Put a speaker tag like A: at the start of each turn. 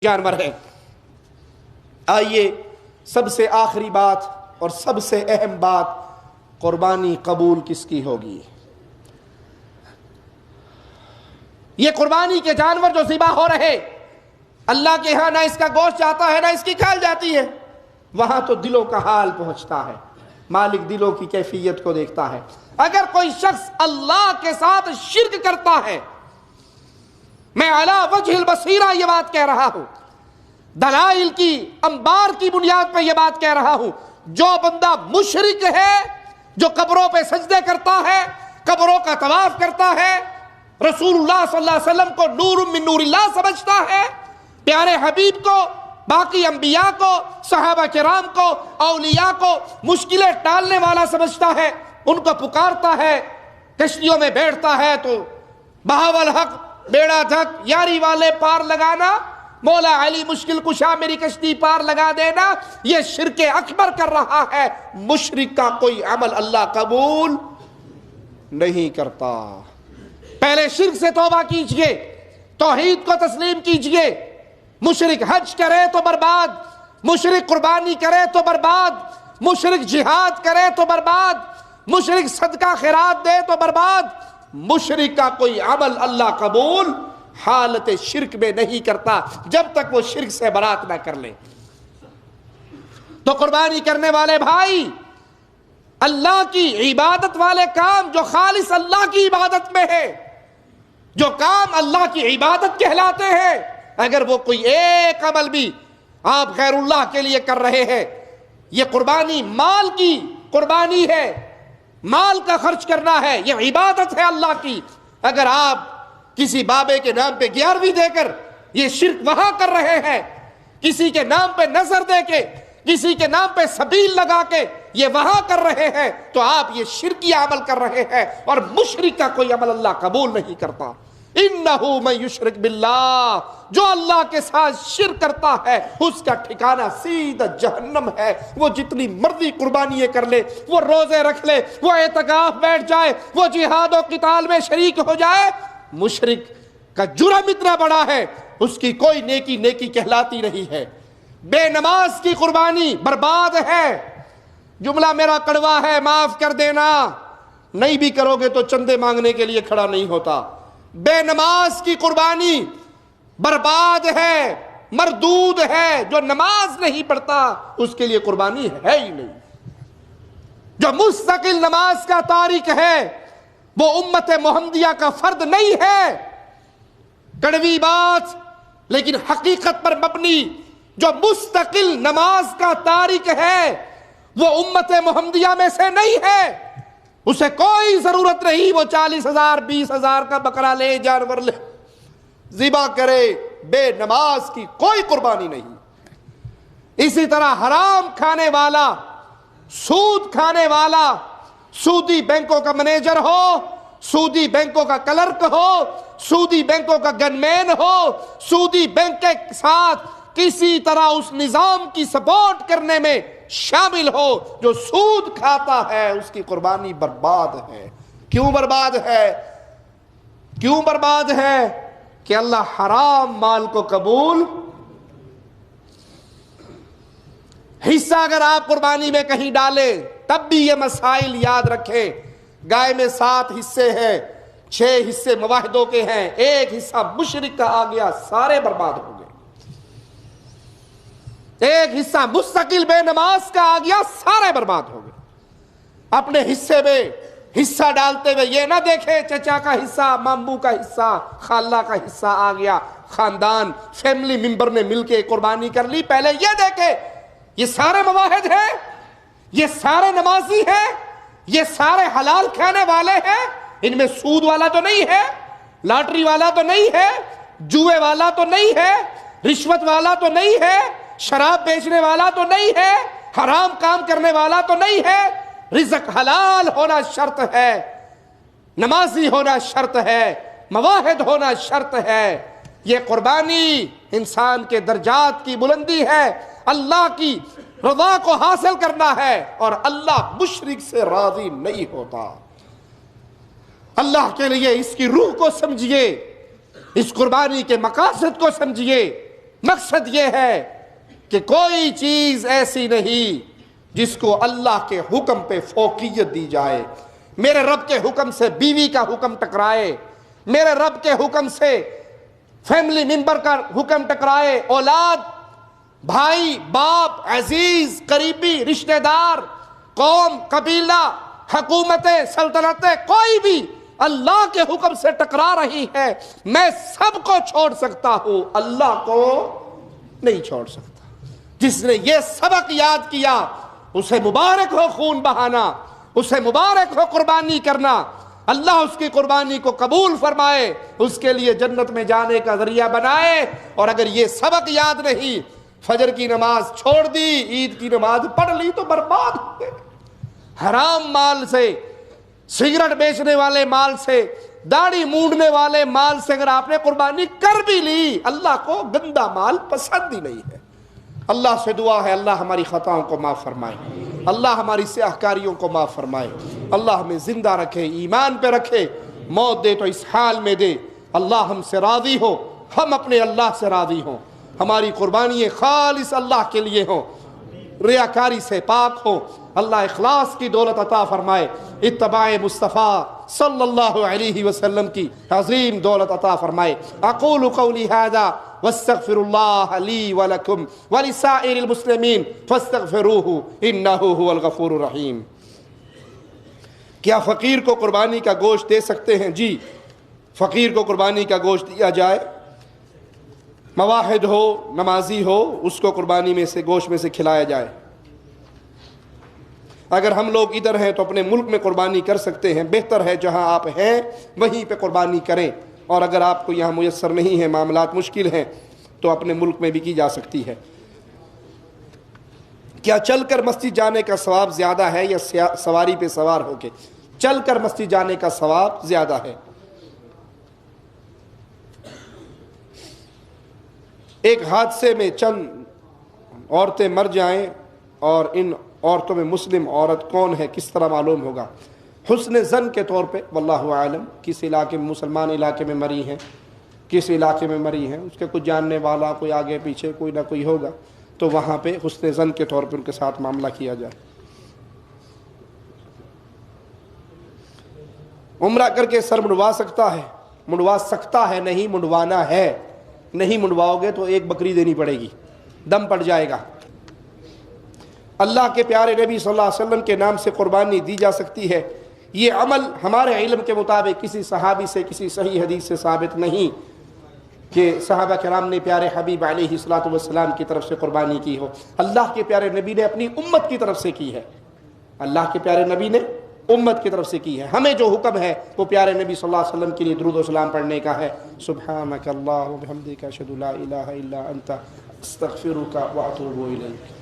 A: جانور ہے۔ آئیے سب سے آخری بات اور سب سے اہم بات، قربانی قبول کس کی ہوگی؟ یہ قربانی کے جانور جو ذبح ہو رہے، اللہ کے ہاں نہ اس کا گوشت جاتا ہے نہ اس کی کھال جاتی ہے، وہاں تو دلوں کا حال پہنچتا ہے، مالک دلوں کی کیفیت کو دیکھتا ہے۔ اگر کوئی شخص اللہ کے ساتھ شرک کرتا ہے، میں علی وجہ البصیرہ یہ بات کہہ رہا ہوں، دلائل کی انبار کی بنیاد پہ یہ بات کہہ رہا ہوں، جو بندہ مشرک ہے، جو قبروں پہ سجدے کرتا ہے، قبروں کا طواف کرتا ہے، رسول اللہ صلی اللہ علیہ وسلم کو نور من نور اللہ سمجھتا ہے، پیارے حبیب کو، باقی انبیاء کو، صحابہ کرام کو، اولیاء کو مشکلیں ٹالنے والا سمجھتا ہے، ان کو پکارتا ہے، کشتیوں میں بیٹھتا ہے تو بہاول حق بیڑا دھک، یاری والے پار لگانا، مولا علی مشکل کشا میری کشتی پار لگا دینا، یہ شرک اکبر کر رہا ہے۔ مشرک کا کوئی عمل اللہ قبول نہیں کرتا۔ پہلے شرک سے توبہ کیجئے، توحید کو تسلیم کیجئے۔ مشرک حج کرے تو برباد، مشرک قربانی کرے تو برباد، مشرک جہاد کرے تو برباد، مشرک صدقہ خیرات دے تو برباد۔ مشرک کا کوئی عمل اللہ قبول حالت شرک میں نہیں کرتا جب تک وہ شرک سے برات نہ کر لے۔ تو قربانی کرنے والے بھائی، اللہ کی عبادت والے کام جو خالص اللہ کی عبادت میں ہے، جو کام اللہ کی عبادت کہلاتے ہیں، اگر وہ کوئی ایک عمل بھی آپ غیر اللہ کے لیے کر رہے ہیں، یہ قربانی مال کی قربانی ہے، مال کا خرچ کرنا ہے، یہ عبادت ہے اللہ کی۔ اگر آپ کسی بابے کے نام پہ 11ویں دے کر یہ شرک وہاں کر رہے ہیں، کسی کے نام پہ نظر دے کے، کسی کے نام پہ سبیل لگا کے یہ وہاں کر رہے ہیں، تو آپ یہ شرکی عمل کر رہے ہیں، اور مشرک کا کوئی عمل اللہ قبول نہیں کرتا۔ انہ من یشرک باللہ، جو اللہ کے ساتھ شرک کرتا ہے اس کا ٹھکانہ سیدھا جہنم ہے۔ وہ جتنی مرضی قربانیاں کر لے، وہ روزے رکھ لے، وہ اعتکاف بیٹھ جائے، وہ جہاد و قتال میں شریک ہو جائے، مشرک کا جرم اتنا بڑا ہے، اس کی کوئی نیکی نیکی کہلاتی نہیں ہے۔ بے نماز کی قربانی برباد ہے۔ جملہ میرا کڑوا ہے، معاف کر دینا، نہیں بھی کرو گے تو چندے مانگنے کے لیے کھڑا نہیں ہوتا۔ بے نماز کی قربانی برباد ہے، مردود ہے۔ جو نماز نہیں پڑھتا اس کے لیے قربانی ہے ہی نہیں۔ جو مستقل نماز کا تارک ہے وہ امت محمدیہ کا فرد نہیں ہے۔ کڑوی بات لیکن حقیقت پر مبنی، جو مستقل نماز کا تارک ہے وہ امت محمدیہ میں سے نہیں ہے۔ اسے کوئی ضرورت نہیں وہ 40,000 20,000 کا بکرا لے، جانور لے، ذبح کرے۔ بے نماز کی کوئی قربانی نہیں۔ اسی طرح حرام کھانے والا، سود کھانے والا، سودی بینکوں کا منیجر ہو، سودی بینکوں کا کلرک ہو، سودی بینکوں کا گن مین ہو، سودی بینک کے ساتھ کسی طرح اس نظام کی سپورٹ کرنے میں شامل ہو، جو سود کھاتا ہے اس کی قربانی برباد ہے۔ کیوں برباد ہے؟ کیوں برباد ہے؟ کہ اللہ حرام مال کو قبول۔ حصہ اگر آپ قربانی میں کہیں ڈالیں تب بھی یہ مسائل یاد رکھیں۔ گائے میں 7 حصے ہیں، 6 حصے مواحدوں کے ہیں، 1 حصہ مشرک کا آ گیا، سارے برباد ہو گئے۔ 1 حصہ مستقل بے نماز کا آ گیا، سارے برباد ہو گئے۔ اپنے حصے میں حصہ ڈالتے ہوئے یہ نہ دیکھے چچا کا حصہ، ماموں کا حصہ، خالہ کا حصہ آ گیا، خاندان فیملی ممبر نے مل کے قربانی کر لی۔ پہلے یہ دیکھے یہ سارے مواحد ہیں، یہ سارے نمازی ہیں، یہ سارے حلال کھانے والے ہیں، ان میں سود والا تو نہیں ہے، لاٹری والا تو نہیں ہے، جوئے والا تو نہیں ہے، رشوت والا تو نہیں ہے، شراب بیچنے والا تو نہیں ہے، حرام کام کرنے والا تو نہیں ہے۔ رزق حلال ہونا شرط ہے، نمازی ہونا شرط ہے، مواحد ہونا شرط ہے۔ یہ قربانی انسان کے درجات کی بلندی ہے، اللہ کی رضا کو حاصل کرنا ہے، اور اللہ مشرک سے راضی نہیں ہوتا۔ اللہ کے لیے اس کی روح کو سمجھیے، اس قربانی کے مقاصد کو سمجھیے۔ مقصد یہ ہے کہ کوئی چیز ایسی نہیں جس کو اللہ کے حکم پہ فوقیت دی جائے. میرے رب کے حکم سے بیوی کا حکم ٹکرائے، میرے رب کے حکم سے فیملی ممبر کا حکم ٹکرائے، اولاد، بھائی، باپ، عزیز، قریبی، رشتہ دار، قوم، قبیلہ، حکومتیں، سلطنتیں، کوئی بھی اللہ کے حکم سے ٹکرا رہی ہے، میں سب کو چھوڑ سکتا ہوں، اللہ کو نہیں چھوڑ سکتا. جس نے یہ سبق یاد کیا اسے مبارک ہو خون بہانا، اسے مبارک ہو قربانی کرنا. اللہ اس کی قربانی کو قبول فرمائے، اس کے لیے جنت میں جانے کا ذریعہ بنائے. اور اگر یہ سبق یاد نہیں، فجر کی نماز چھوڑ دی، عید کی نماز پڑھ لی تو برباد ہو گئے. حرام مال سے، سگریٹ بیچنے والے مال سے، داڑھی مونڈنے والے مال سے اگر آپ نے قربانی کر بھی لی، اللہ کو گندا مال پسند ہی نہیں ہے. اللہ سے دعا ہے اللہ ہماری خطاؤں کو معاف فرمائے، اللہ ہماری سیاہ کاریوں کو معاف فرمائے، اللہ ہمیں زندہ رکھے، ایمان پہ رکھے، موت دے تو اس حال میں دے. اللہ ہم سے راضی ہو، ہم اپنے اللہ سے راضی ہوں، ہماری قربانی خالص اللہ کے لیے ہوں، ریاکاری سے پاک ہو. اللہ اخلاص کی دولت عطا فرمائے، اتباع مصطفیٰ صلی اللہ علیہ وسلم کی عظیم دولت عطا فرمائے. اقول قولی ھذا واستغفر اللہ لی ولکم ولسائر المسلمین فاستغفروہ انہ هو الغفور الرحیم. کیا فقیر کو قربانی کا گوشت دے سکتے ہیں؟ جی، فقیر کو قربانی کا گوشت دیا جائے. مواحد ہو، نمازی ہو، اس کو قربانی میں سے گوشت میں سے کھلایا جائے. اگر ہم لوگ ادھر ہیں تو اپنے ملک میں قربانی کر سکتے ہیں، بہتر ہے جہاں آپ ہیں وہیں پہ قربانی کریں. اور اگر آپ کو یہاں میسر نہیں ہے، معاملات مشکل ہیں، تو اپنے ملک میں بھی کی جا سکتی ہے. کیا چل کر مسجد جانے کا ثواب زیادہ ہے یا سواری پہ سوار ہو کے؟ چل کر مسجد جانے کا ثواب زیادہ ہے. ایک حادثے میں چند عورتیں مر جائیں اور ان عورتوں میں مسلم عورت کون ہے، کس طرح معلوم ہوگا؟ حسن ظن کے طور پہ، واللہ عالم، کس علاقے میں، مسلمان علاقے میں مری ہیں، کس علاقے میں مری ہیں، اس کے کچھ جاننے والا کوئی آگے پیچھے کوئی نہ کوئی ہوگا، تو وہاں پہ حسن ظن کے طور پہ ان کے ساتھ معاملہ کیا جائے. عمرہ کر کے سر منڈوا سکتا ہے؟ منڈوا سکتا ہے نہیں، منڈوانا ہے. نہیں منڈواؤ گے تو ایک بکری دینی پڑے گی، دم پڑ جائے گا. اللہ کے پیارے نبی صلی اللہ علیہ وسلم کے نام سے قربانی دی جا سکتی ہے. یہ عمل ہمارے علم کے مطابق کسی صحابی سے، کسی صحیح حدیث سے ثابت نہیں کہ صحابہ کرام نے پیارے حبیب علیہ الصلوۃ والسلام کی طرف سے قربانی کی ہو. اللہ کے پیارے نبی نے اپنی امت کی طرف سے کی ہے، اللہ کے پیارے نبی نے امت کی طرف سے کی ہے. ہمیں جو حکم ہے وہ پیارے نبی صلی اللہ علیہ وسلم کے لیے درود و سلام پڑھنے کا ہے. سبحانک اللہم وبحمدک اشہد لا الہ الا انت استغفرک واتوب الیک.